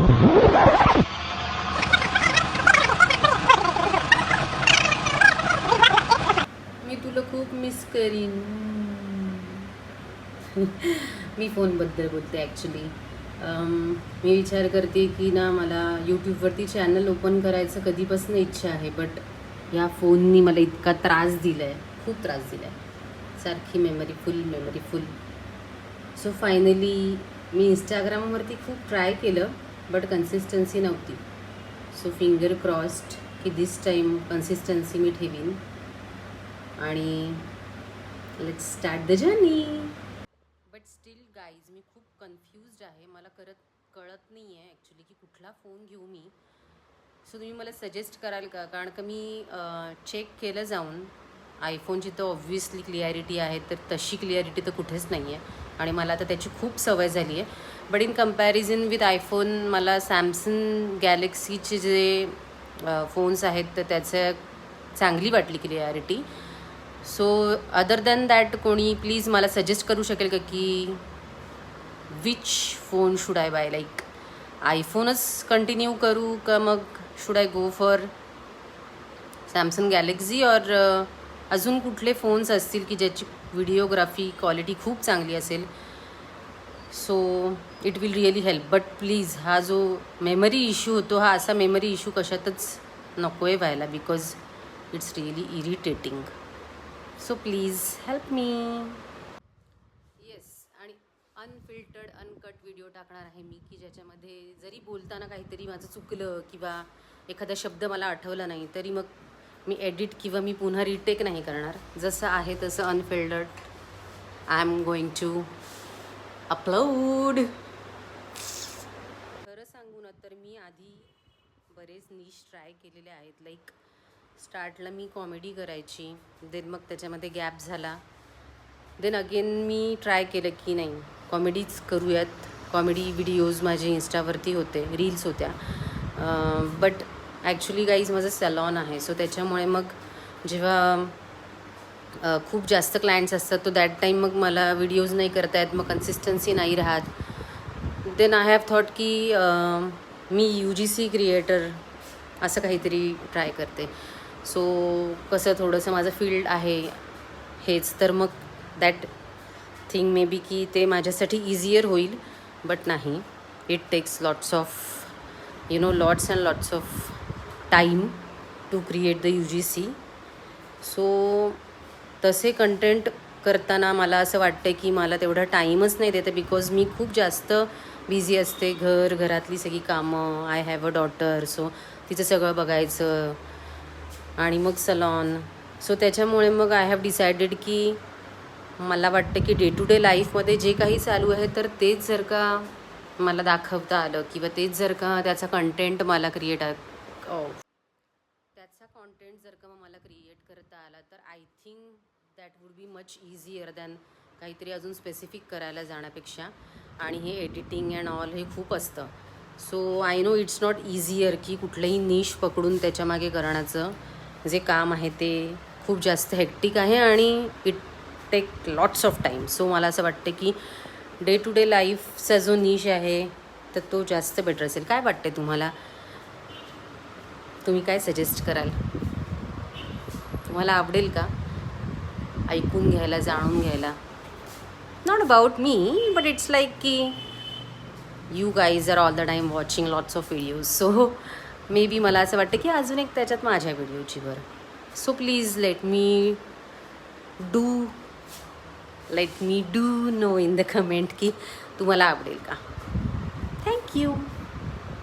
मी तुला खूप मिस करीन. मी फोनबद्दल बोलते ॲक्च्युली. मी विचार करते की ना मला यूट्यूबवरती चॅनल ओपन करायचं कधीपासून इच्छा आहे, बट ह्या फोननी मला इतका त्रास दिला आहे, खूप त्रास दिला आहे. सारखी मेमरी फुल. सो फायनली मी इंस्टाग्रामवरती खूप ट्राय केलं, बट कन्सिस्टन्सी नव्हती. सो फिंगर क्रॉस्ड की दिस टाईम कन्सिस्टन्सी मी ठेवीन आणि let's start the journey. But still guys मी खूप कन्फ्युज्ड आहे. मला कळत नाही आहे ॲक्च्युली की कुठला फोन घेऊ मी. सो तुम्ही मला सजेस्ट कराल का? कारण का मी चेक केलं जाऊन, आयफोनची तर ऑब्व्हियसली क्लिअरिटी आहे, तर तशी क्लिअरिटी तर कुठेच नाही आहे आणि मला आता त्याची खूप सवय झाली आहे. But in comparison with iPhone मला सॅमसंग गॅलेक्सीचे जे फोन्स आहेत तर त्याचं चांगली वाटली clarity. So other than that कोणी प्लीज मला सजेस्ट करू शकेल का की which phone should I buy? Like आयफोनच कंटिन्यू करू का मग should I go for Samsung Galaxy, और अजून कुठले फोन्स असतील की ज्याची व्हिडिओग्राफी क्वालिटी खूप चांगली असेल? So it will really help. But please हा जो मेमरी इश्यू होतो, हा असा मेमरी इश्यू कशातच नको आहे व्हायला, because it's really irritating. So please help me. Yes, आणि अनफिल्टर्ड अनकट व्हिडिओ टाकणार आहे मी, की ज्याच्यामध्ये जरी बोलताना काहीतरी माझं चुकलं किंवा एखादा शब्द मला आठवला नाही तरी मग मी एडिट किंवा मी पुन्हा रिटेक नाही करणार. जसं आहे तसं unfiltered I am going to upload. खरं सांगू ना तर मी आधी बरेच निश ट्राय केलेले आहेत. लाईक स्टार्टला मी कॉमेडी करायची, देन मग त्याच्यामध्ये गॅप झाला, देन अगेन मी ट्राय केलं की नाही कॉमेडीच करूयात. कॉमेडी व्हिडिओज माझे इंस्टावरती होते, रील्स होत्या. बट ॲक्च्युली गाईज माझं सॅलॉन आहे, सो त्याच्यामुळे मग जेव्हा खूप जास्त क्लायंट्स असतात तो दॅट टाईम मग मला व्हिडिओज नाही करता येत, मग कन्सिस्टन्सी नाही राहत. देन आय हॅव थॉट की मी UGC क्रिएटर असं काहीतरी ट्राय करते. सो कसं थोडंसं माझं फील्ड आहे हेच, तर मग दॅट थिंग मे बी की ते माझ्यासाठी इझियर होईल. बट नाही, it takes lots of lots and lots of time to create the UGC. So तसे कंटेंट करताना मला असं वाटतं की मला तेवढा टाईमच नाही देते, बिकॉज मी खूप जास्त बिझी असते. घरातली सगळी कामं, I have a daughter, so तिचं सगळं बघायचं आणि मग सलॉन. सो त्याच्यामुळे मग आय हॅव डिसायडेड की मला वाटतं की डे टू डे लाईफमध्ये जे काही चालू आहे तर तेच जर का मला दाखवता आलं किंवा तेच जर का त्याचा कंटेंट मला त्याचा कॉन्टेंट जर का मला क्रिएट करता आला तर I think that would be much easier than काहीतरी अजून स्पेसिफिक करायला जाण्यापेक्षा. आणि हे एडिटिंग अँड ऑल हे खूप असतं. So I know it's not easier की कुठलंही निश पकडून त्याच्यामागे करण्याचं जे काम आहे ते खूप जास्त हेक्टिक आहे आणि it take lots of time. So मला असं वाटतं की डे टू डे लाईफचा जो निश आहे तर तो जास्त बेटर असेल. काय वाटते तुम्हाला? तुम्ही काय सजेस्ट कराल? तुम्हाला आवडेल का ऐकून घ्यायला, जाणून घ्यायला? Not about me, but it's like की you guys are all the time watching lots of videos. So maybe मला असं वाटतं की अजून एक त्याच्यात माझ्या व्हिडिओची बरं. So please let me do no in the comment की तुम्हाला आवडेल का. थँक्यू.